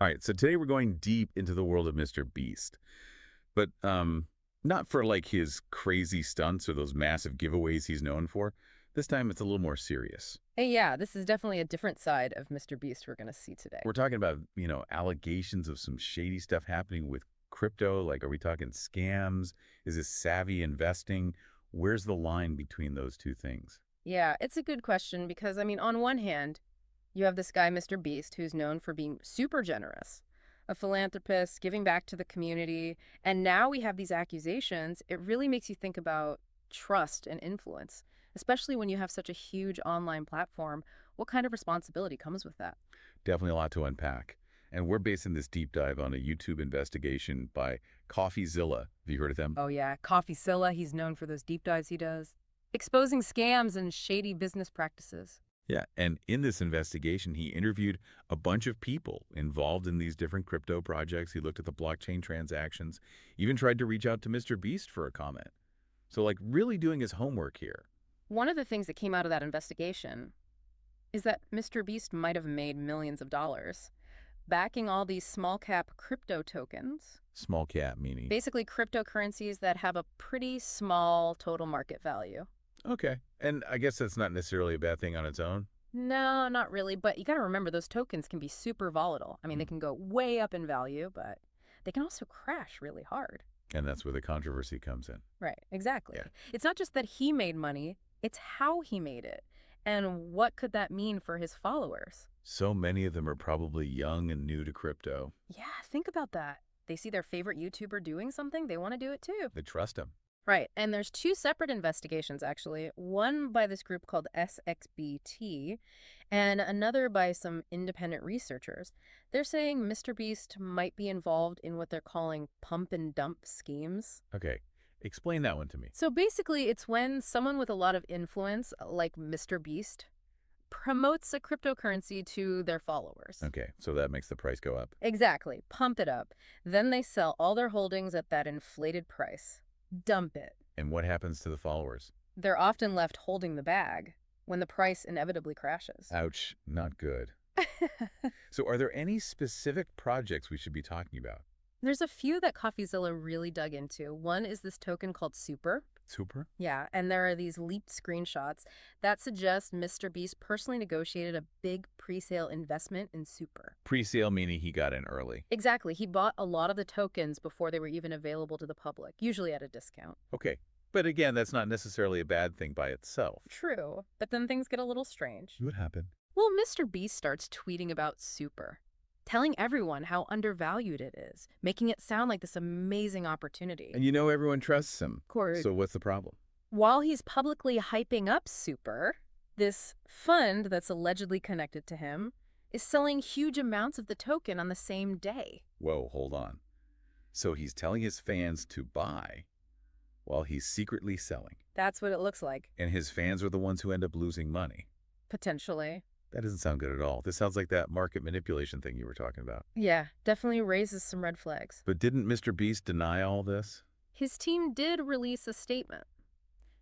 All right, so today we're going deep into the world of Mr. Beast, but not for like his crazy stunts or those massive giveaways he's known for. This time it's a little more serious. Hey, yeah, this is definitely a different side of MrBeast we're going to see today. We're talking about, allegations of some shady stuff happening with crypto. Like, are we talking scams? Is this savvy investing? Where's the line between those two things? Yeah, it's a good question because, on one hand, you have this guy, MrBeast, who's known for being super generous, a philanthropist, giving back to the community. And now we have these accusations. It really makes you think about trust and influence, especially when you have such a huge online platform. What kind of responsibility comes with that? Definitely a lot to unpack. And we're basing this deep dive on a YouTube investigation by CoffeeZilla. Have you heard of them? Oh, yeah, CoffeeZilla, he's known for those deep dives he does, exposing scams and shady business practices. Yeah, and in this investigation, he interviewed a bunch of people involved in these different crypto projects. He looked at the blockchain transactions, even tried to reach out to Mr. Beast for a comment. So, like, really doing his homework here. One of the things that came out of that investigation is that MrBeast might have made millions of dollars backing all these small cap crypto tokens, Small cap meaning. basically cryptocurrencies that have a pretty small total market value. Okay. And I guess that's not necessarily a bad thing on its own. No, not really, but you got to remember those tokens can be super volatile. They Mm. can go way up in value, but they can also crash really hard. And that's where the controversy comes in. Right, exactly. Yeah. It's not just that he made money, it's how he made it. And what could that mean for his followers? So many of them are probably young and new to crypto. Yeah, think about that. They see their favorite YouTuber doing something, they want to do it too. They trust him. Right, and there's two separate investigations, actually. One by this group called SXBT, and another by some independent researchers. They're saying MrBeast might be involved in what they're calling pump and dump schemes. Okay. Explain that one to me. So basically, it's when someone with a lot of influence, like MrBeast, promotes a cryptocurrency to their followers. Okay. So that makes the price go up. Exactly, pump it up. Then they sell all their holdings at that inflated price. Dump it. And what happens to the followers? They're often left holding the bag when the price inevitably crashes. Ouch. Not good. So are there any specific projects we should be talking about? There's a few that CoffeeZilla really dug into. One is this token called Super. Super? Yeah, and there are these leaked screenshots that suggest MrBeast personally negotiated a big pre-sale investment in Super. Pre-sale meaning he got in early. Exactly. He bought a lot of the tokens before they were even available to the public, usually at a discount. Okay. But again, that's not necessarily a bad thing by itself. True, but then things get a little strange. What happened? Well, MrBeast starts tweeting about Super, telling everyone how undervalued it is, making it sound like this amazing opportunity. And everyone trusts him. Of course, So what's the problem? while he's publicly hyping up Super, this fund that's allegedly connected to him is selling huge amounts of the token on the same day. Whoa, hold on. So he's telling his fans to buy while he's secretly selling. That's what it looks like, And his fans are the ones who end up losing money. potentially. That doesn't sound good at all. This sounds like that market manipulation thing you were talking about. Yeah, definitely raises some red flags. But didn't Mr. Beast deny all this? His team did release a statement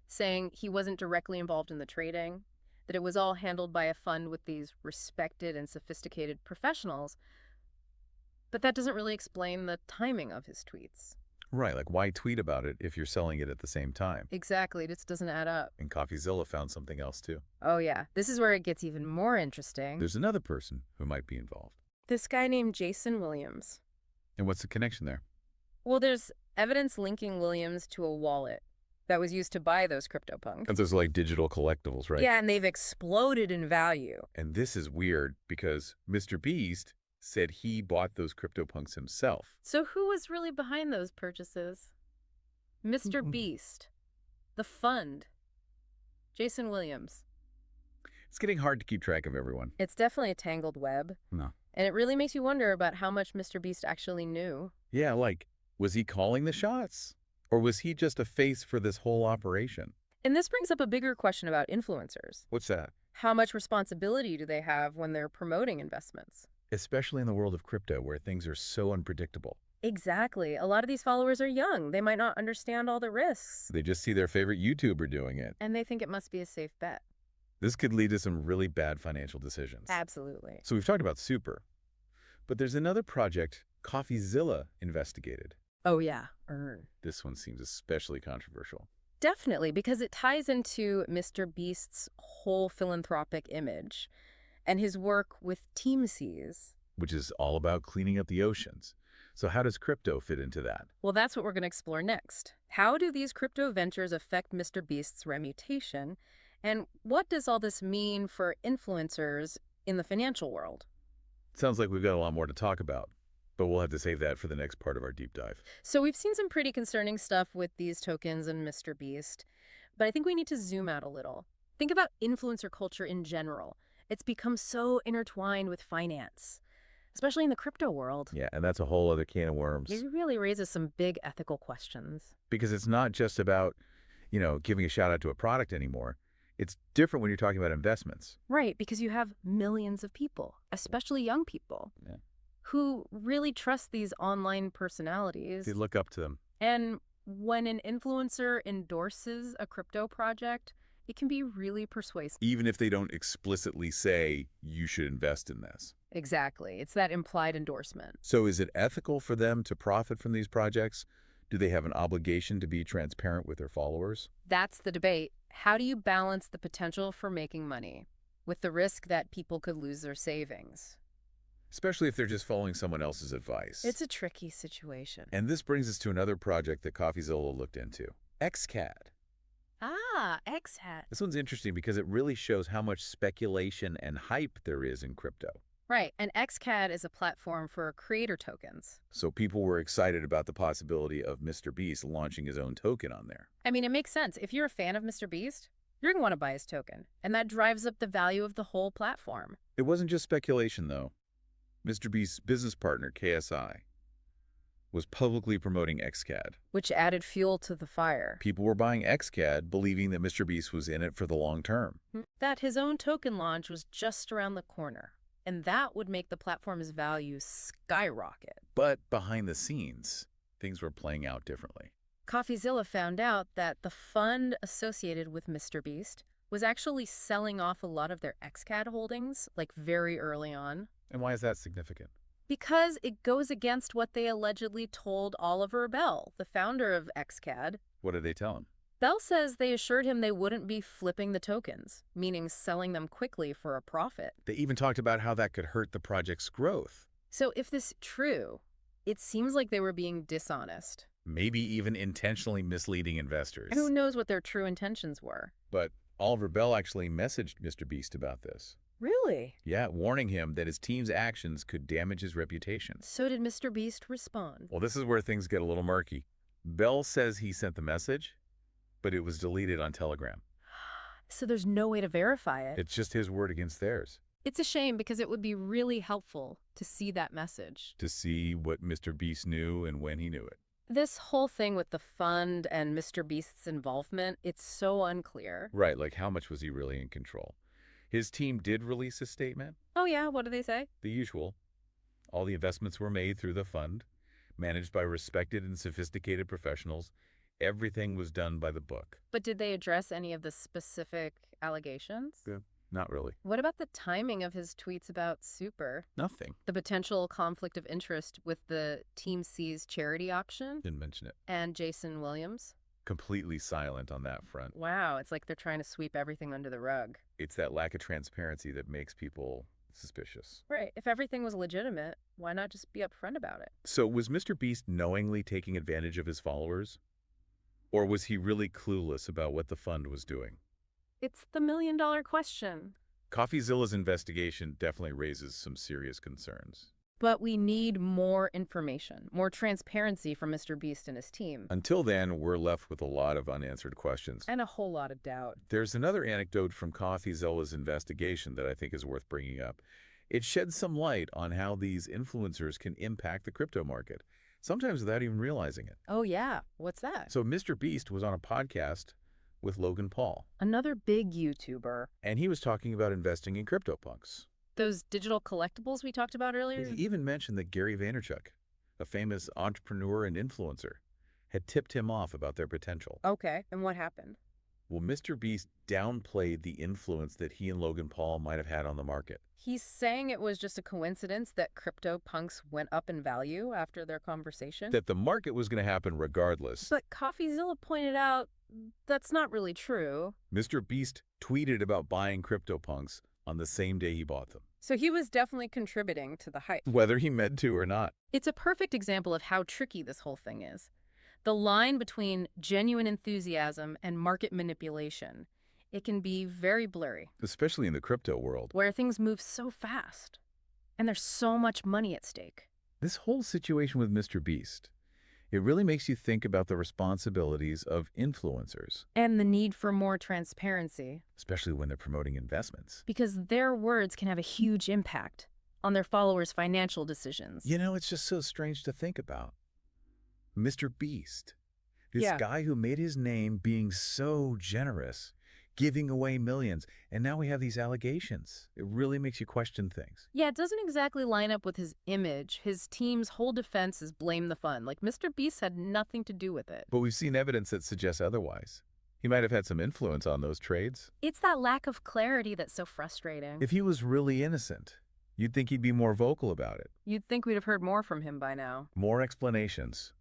saying he wasn't directly involved in the trading, that it was all handled by a fund with these respected and sophisticated professionals. But that doesn't really explain the timing of his tweets. Right, like why tweet about it if you're selling it at the same time? Exactly, it just doesn't add up. And CoffeeZilla found something else too. Oh yeah, this is where it gets even more interesting. There's another person who might be involved. This guy named Jason Williams. And what's the connection there? Well, there's evidence linking Williams to a wallet that was used to buy those CryptoPunks. Because those are like digital collectibles, right? Yeah, and they've exploded in value. And this is weird because Mr. Beast said he bought those CryptoPunks himself. So who was really behind those purchases? MrBeast, the fund, Jason Williams. It's getting hard to keep track of everyone. It's definitely a tangled web. No. And it really makes you wonder about how much MrBeast actually knew. Yeah, like, was he calling the shots? Or was he just a face for this whole operation? And this brings up a bigger question about influencers. What's that? How much responsibility do they have when they're promoting investments? Especially in the world of crypto where things are so unpredictable. Exactly. A lot of these followers are young. They might not understand all the risks. They just see their favorite YouTuber doing it. And they think it must be a safe bet. This could lead to some really bad financial decisions. Absolutely. So we've talked about Super. But there's another project CoffeeZilla investigated. Oh, yeah, earn. This one seems especially controversial. Definitely, because it ties into Mr. Beast's whole philanthropic image and his work with Team Seas. Which is all about cleaning up the oceans. So how does crypto fit into that? Well, that's what we're going to explore next. How do these crypto ventures affect Mr. Beast's reputation? And what does all this mean for influencers in the financial world? Sounds like we've got a lot more to talk about, but we'll have to save that for the next part of our deep dive. So we've seen some pretty concerning stuff with these tokens and Mr. Beast, but I think we need to zoom out a little. Think about influencer culture in general. It's become so intertwined with finance, especially in the crypto world. Yeah, and that's a whole other can of worms. It really raises some big ethical questions. Because it's not just about, giving a shout out to a product anymore. It's different when you're talking about investments. Right, because you have millions of people, especially young people, Yeah. who really trust these online personalities. They look up to them. And when an influencer endorses a crypto project, it can be really persuasive. Even if they don't explicitly say, you should invest in this. Exactly. It's that implied endorsement. So is it ethical for them to profit from these projects? Do they have an obligation to be transparent with their followers? That's the debate. How do you balance the potential for making money with the risk that people could lose their savings? Especially if they're just following someone else's advice. It's a tricky situation. And this brings us to another project that CoffeeZilla looked into, XCAD. Ah, XHAT. This one's interesting because it really shows how much speculation and hype there is in crypto. Right, and XCAD is a platform for creator tokens. So people were excited about the possibility of MrBeast launching his own token on there. I mean, it makes sense. If you're a fan of Mr. Beast, you're going to want to buy his token, and that drives up the value of the whole platform. It wasn't just speculation, though. MrBeast's business partner, KSI, was publicly promoting XCAD. Which added fuel to the fire. People were buying XCAD, believing that MrBeast was in it for the long term. That his own token launch was just around the corner, and that would make the platform's value skyrocket. But behind the scenes, things were playing out differently. CoffeeZilla found out that the fund associated with MrBeast was actually selling off a lot of their XCAD holdings, like very early on. And why is that significant? Because it goes against what they allegedly told Oliver Bell, the founder of XCAD. What did they tell him? Bell says they assured him they wouldn't be flipping the tokens, meaning selling them quickly for a profit. They even talked about how that could hurt the project's growth. So if this is true, it seems like they were being dishonest. Maybe even intentionally misleading investors. And who knows what their true intentions were? But Oliver Bell actually messaged MrBeast about this. Really? Yeah, warning him that his team's actions could damage his reputation. So did MrBeast respond? Well, this is where things get a little murky. Bell says he sent the message, but it was deleted on Telegram. So there's no way to verify it. It's just his word against theirs. It's a shame because it would be really helpful to see that message. To see what MrBeast knew and when he knew it. This whole thing with the fund and MrBeast's involvement, it's so unclear. Right, like how much was he really in control? His team did release a statement. Oh yeah, what do they say? The usual. All the investments were made through the fund, managed by respected and sophisticated professionals. Everything was done by the book. But did they address any of the specific allegations? Yeah, not really. What about the timing of his tweets about Super? Nothing. The potential conflict of interest with the Team C's charity auction? Didn't mention it. And Jason Williams? Completely silent on that front. Wow, it's like they're trying to sweep everything under the rug. It's that lack of transparency that makes people suspicious. Right. If everything was legitimate, why not just be upfront about it? So was MrBeast knowingly taking advantage of his followers? Or was he really clueless about what the fund was doing? It's the million-dollar question. CoffeeZilla's investigation definitely raises some serious concerns. But we need more information, more transparency from MrBeast and his team. Until then, we're left with a lot of unanswered questions. And a whole lot of doubt. There's another anecdote from CoffeeZilla's investigation that I think is worth bringing up. It sheds some light on how these influencers can impact the crypto market, sometimes without even realizing it. Oh yeah, what's that? So MrBeast was on a podcast with Logan Paul. Another big YouTuber. And he was talking about investing in CryptoPunks. Those digital collectibles we talked about earlier? He even mentioned that Gary Vaynerchuk, a famous entrepreneur and influencer, had tipped him off about their potential. Okay, and what happened? Well, Mr. Beast downplayed the influence that he and Logan Paul might have had on the market. He's saying it was just a coincidence that crypto punks went up in value after their conversation. That the market was going to happen regardless. But CoffeeZilla pointed out that's not really true. Mr. Beast tweeted about buying CryptoPunks on the same day he bought them, So he was definitely contributing to the hype. whether he meant to or not. It's a perfect example of how tricky this whole thing is. The line between genuine enthusiasm and market manipulation, it can be very blurry, Especially in the crypto world. where things move so fast and there's so much money at stake. This whole situation with Mr. Beast, it really makes you think about the responsibilities of influencers, And the need for more transparency, especially when they're promoting investments. because their words can have a huge impact on their followers' financial decisions. You know, it's just so strange to think about. Mr. Beast, this Yeah. guy who made his name being so generous, giving away millions, and now we have these allegations. It really makes you question things. Yeah, it doesn't exactly line up with his image. His team's whole defense is blame the fun. Like, MrBeast had nothing to do with it. But we've seen evidence that suggests otherwise. He might have had some influence on those trades. It's that lack of clarity that's so frustrating. If he was really innocent, you'd think he'd be more vocal about it. You'd think we'd have heard more from him by now. More explanations,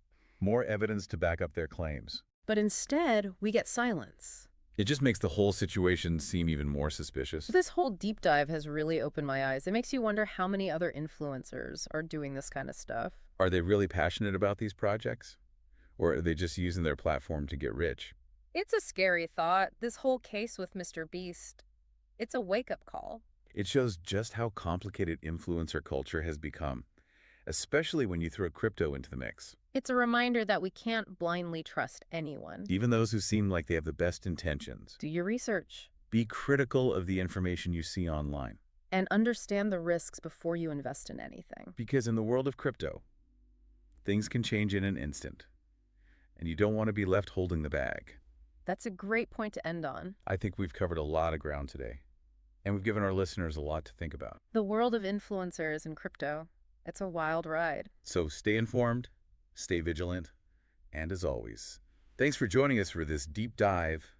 more evidence to back up their claims. But instead, we get silence. It just makes the whole situation seem even more suspicious. This whole deep dive has really opened my eyes. It makes you wonder how many other influencers are doing this kind of stuff. Are they really passionate about these projects? Or are they just using their platform to get rich? It's a scary thought. This whole case with MrBeast, it's a wake-up call. It shows just how complicated influencer culture has become, especially when you throw crypto into the mix. It's a reminder that we can't blindly trust anyone. Even those who seem like they have the best intentions. Do your research Be critical of the information you see online. and understand the risks before you invest in anything. Because in the world of crypto, things can change in an instant, and you don't want to be left holding the bag. That's a great point to end on. I think we've covered a lot of ground today, and we've given our listeners a lot to think about. The world of influencers and crypto, it's a wild ride. So stay informed, stay vigilant, and as always, thanks for joining us for this deep dive